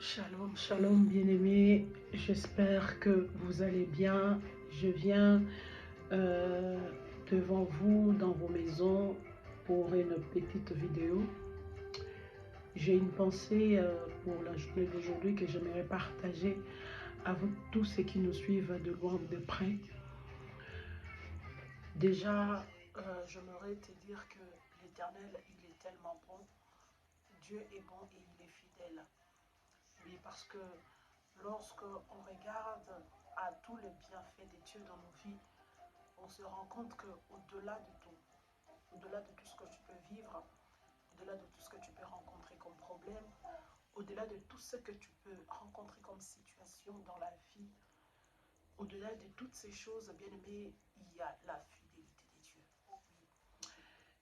Shalom, shalom bien-aimés, j'espère que vous allez bien. Je viens euh, devant vous dans vos maisons pour une petite vidéo. J'ai une pensée pour la journée d'aujourd'hui que j'aimerais partager avec tous ceux qui nous suivent de loin ou de près. Déjà, j'aimerais te dire que l'Éternel, il est tellement bon. Dieu est bon et il est fidèle. Oui, parce que lorsque on regarde à tous les bienfaits de Dieu dans nos vies, on se rend compte qu'au-delà de tout, au-delà de tout ce que tu peux vivre, au-delà de tout ce que tu peux rencontrer comme problème, au-delà de tout ce que tu peux rencontrer comme situation dans la vie, au-delà de toutes ces choses, bien aimé, il y a la fidélité de Dieu. Oui.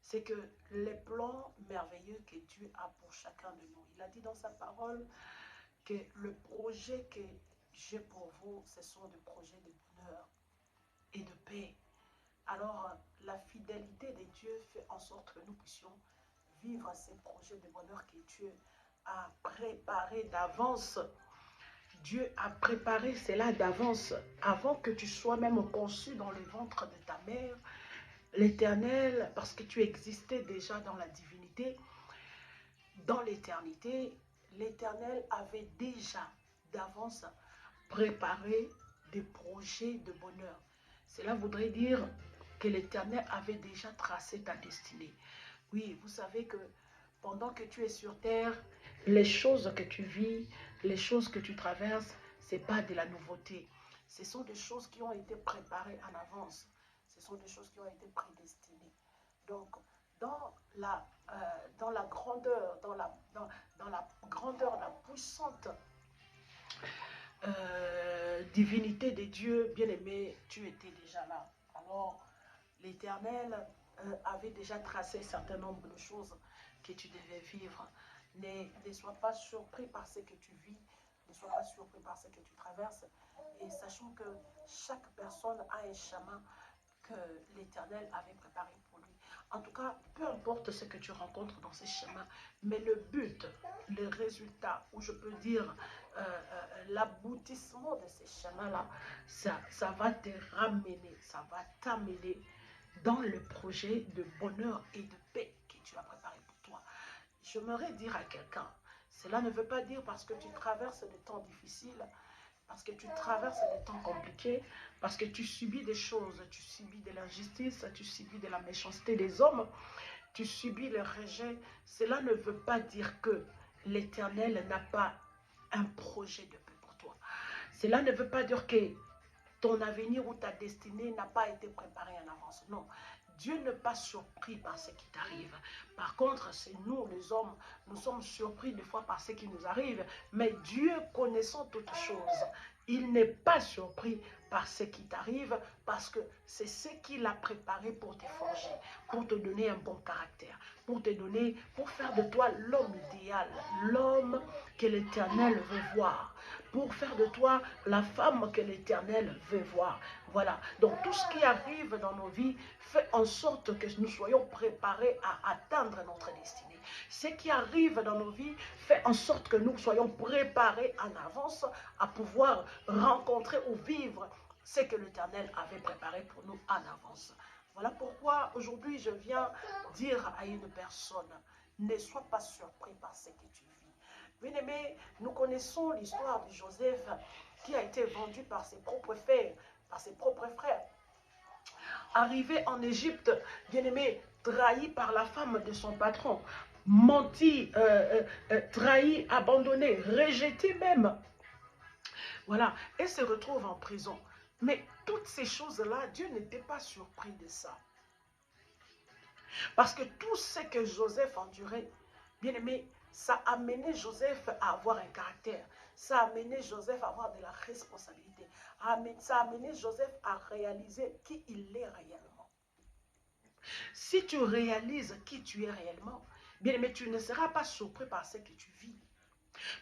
C'est que les plans merveilleux que Dieu a pour chacun de nous, il a dit dans sa parole que le projet que j'ai pour vous, ce sont des projets de bonheur et de paix. Alors, la fidélité de Dieu fait en sorte que nous puissions vivre ces projets de bonheur que Dieu a préparés d'avance. Dieu a préparé cela d'avance, avant que tu sois même conçu dans le ventre de ta mère. L'Éternel, parce que tu existais déjà dans la divinité, dans l'éternité, l'Éternel avait déjà d'avance préparé des projets de bonheur. Cela voudrait dire que l'Éternel avait déjà tracé ta destinée. Oui, vous savez que pendant que tu es sur terre, les choses que tu vis, les choses que tu traverses, ce n'est pas de la nouveauté. Ce sont des choses qui ont été préparées en avance. Ce sont des choses qui ont été prédestinées. Donc, dans la, euh, dans la grandeur, dans la grandeur, la puissante divinité de Dieu, bien-aimé, tu étais déjà là. Alors, l'Éternel avait déjà tracé un certain nombre de choses que tu devais vivre. Ne sois pas surpris par ce que tu vis, ne sois pas surpris par ce que tu traverses. Et sachant que chaque personne a un chemin que l'Éternel avait préparé pour lui. En tout cas, peu importe ce que tu rencontres dans ces chemins, mais le but, le résultat, ou je peux dire l'aboutissement de ces chemins-là, ça va te ramener, ça va t'amener dans le projet de bonheur et de paix que tu as préparé pour toi. J'aimerais dire à quelqu'un, cela ne veut pas dire parce que tu traverses des temps difficiles, parce que tu traverses des temps compliqués, parce que tu subis des choses, tu subis de l'injustice, tu subis de la méchanceté des hommes, tu subis le rejet. Cela ne veut pas dire que l'Éternel n'a pas un projet de paix pour toi. Cela ne veut pas dire que ton avenir ou ta destinée n'a pas été préparée en avance. Non. Dieu n'est pas surpris par ce qui t'arrive. Par contre, c'est nous, les hommes, nous sommes surpris des fois par ce qui nous arrive. Mais Dieu, connaissant toutes choses, il n'est pas surpris par ce qui t'arrive parce que c'est ce qu'il a préparé pour te forger, pour te donner un bon caractère, pour te donner, pour faire de toi l'homme idéal, l'homme que l'Éternel veut voir, pour faire de toi la femme que l'Éternel veut voir. Voilà. Donc tout ce qui arrive dans nos vies fait en sorte que nous soyons préparés à atteindre notre destinée. Ce qui arrive dans nos vies fait en sorte que nous soyons préparés en avance à pouvoir rencontrer ou vivre ce que l'Éternel avait préparé pour nous en avance. Voilà pourquoi aujourd'hui je viens dire à une personne, ne sois pas surpris par ce que tu vis. Bien-aimé, nous connaissons l'histoire de Joseph qui a été vendu par ses propres frères, Arrivé en Égypte, bien-aimé, trahi par la femme de son patron, menti, trahi, abandonné, rejeté même. Voilà, et se retrouve en prison. Mais toutes ces choses-là, Dieu n'était pas surpris de ça. Parce que tout ce que Joseph endurait, bien aimé, ça a amené Joseph à avoir un caractère. Ça a amené Joseph à avoir de la responsabilité. Ça a amené Joseph à réaliser qui il est réellement. Si tu réalises qui tu es réellement, bien aimé, tu ne seras pas surpris par ce que tu vis.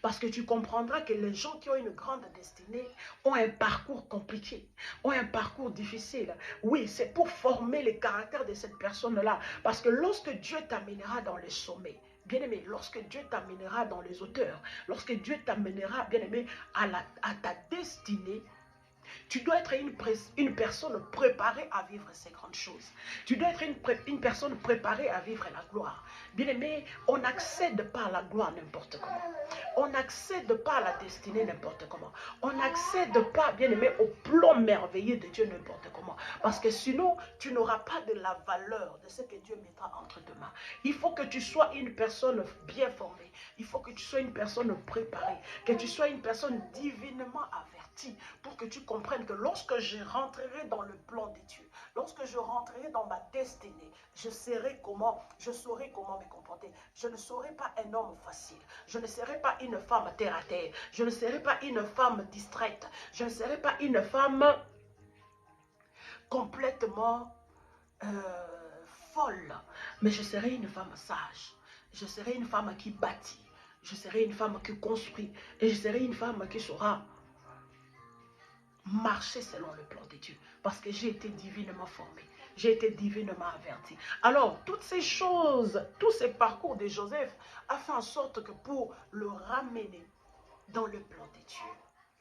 Parce que tu comprendras que les gens qui ont une grande destinée ont un parcours compliqué, ont un parcours difficile. Oui, c'est pour former le caractère de cette personne-là. Parce que lorsque Dieu t'amènera dans le sommet, Bien-aimé, lorsque Dieu t'amènera dans les hauteurs, lorsque Dieu t'amènera, bien-aimé, à ta destinée, tu dois être une personne préparée à vivre ces grandes choses. Tu dois être une personne préparée à vivre la gloire. Bien-aimé, on n'accède pas à la gloire n'importe comment. On n'accède pas à la destinée n'importe comment. On n'accède pas, bien-aimé, au plan merveilleux de Dieu n'importe comment. Parce que sinon, tu n'auras pas de la valeur de ce que Dieu mettra entre tes mains. Il faut que tu sois une personne bien formée. Il faut que tu sois une personne préparée. Que tu sois une personne divinement avertie. Pour que tu comprennes que lorsque je rentrerai dans le plan de Dieu, lorsque je rentrerai dans ma destinée, je saurai comment me comporter. Je ne serai pas un homme facile. Je ne serai pas une femme terre à terre. Je ne serai pas une femme distraite. Je ne serai pas une femme complètement folle. Mais je serai une femme sage. Je serai une femme qui bâtit. Je serai une femme qui construit. Et je serai une femme qui saura marcher selon le plan de Dieu. Parce que j'ai été divinement formée. J'ai été divinement averti. Alors, toutes ces choses, tous ces parcours de Joseph a fait en sorte que pour le ramener dans le plan de Dieu,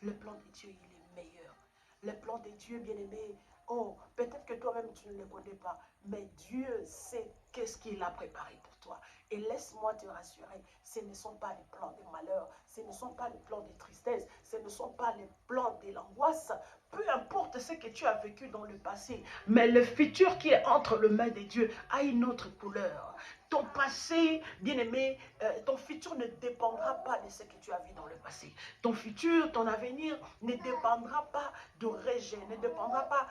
le plan de Dieu, il est meilleur. Le plan de Dieu, bien-aimé, oh, peut-être que toi-même tu ne le connais pas, mais Dieu sait qu'est-ce qu'il a préparé pour toi. Et laisse-moi te rassurer, ce ne sont pas les plans de malheur, ce ne sont pas les plans de tristesse, ce ne sont pas les plans de l'angoisse. Peu importe ce que tu as vécu dans le passé, mais le futur qui est entre les mains de Dieu a une autre couleur. Ton passé, bien-aimé, ton futur ne dépendra pas de ce que tu as vu dans le passé. Ton futur, ton avenir ne dépendra pas de rejet, ne dépendra pas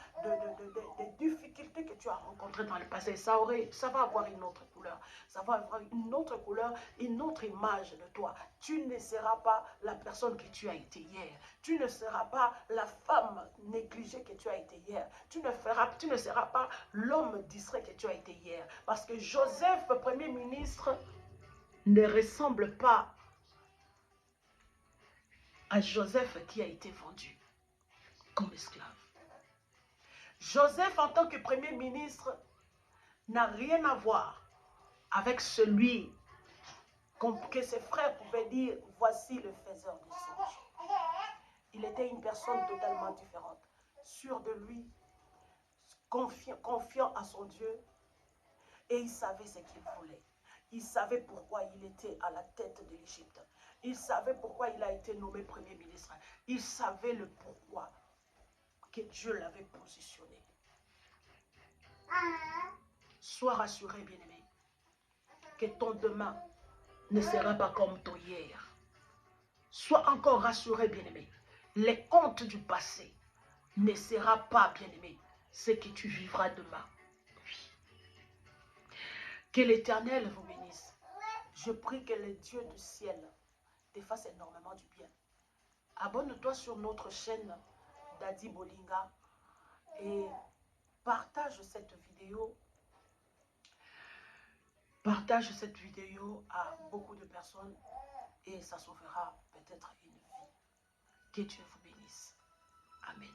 des difficultés que tu as rencontrées dans le passé. Ça va avoir une autre couleur. Ça va avoir une autre couleur, une autre image de toi. Tu ne seras pas la personne que tu as été hier. Tu ne seras pas la femme négligée que tu as été hier. Tu ne seras pas l'homme distrait que tu as été hier. Parce que Joseph, premier ministre, ne ressemble pas à Joseph qui a été vendu comme esclave. Joseph, en tant que premier ministre, n'a rien à voir avec celui que ses frères pouvaient dire, voici le faiseur de songes. Il était une personne totalement différente, sûr de lui, confiant à son Dieu, et il savait ce qu'il voulait. Il savait pourquoi il était à la tête de l'Égypte. Il savait pourquoi il a été nommé premier ministre. Il savait le pourquoi que Dieu l'avait positionné. Sois rassuré, bien-aimé, que ton demain ne sera pas comme ton hier. Sois encore rassuré, bien-aimé. Les hontes du passé ne sera pas, bien-aimé, ce que tu vivras demain. Oui. Que l'Éternel vous bénisse. Je prie que le Dieu du ciel te fasse énormément du bien. Abonne-toi sur notre chaîne Daddy Bolinga et partage cette vidéo. Partage cette vidéo à beaucoup de personnes et ça sauvera peut-être une vie. Que Dieu vous bénisse. Amen.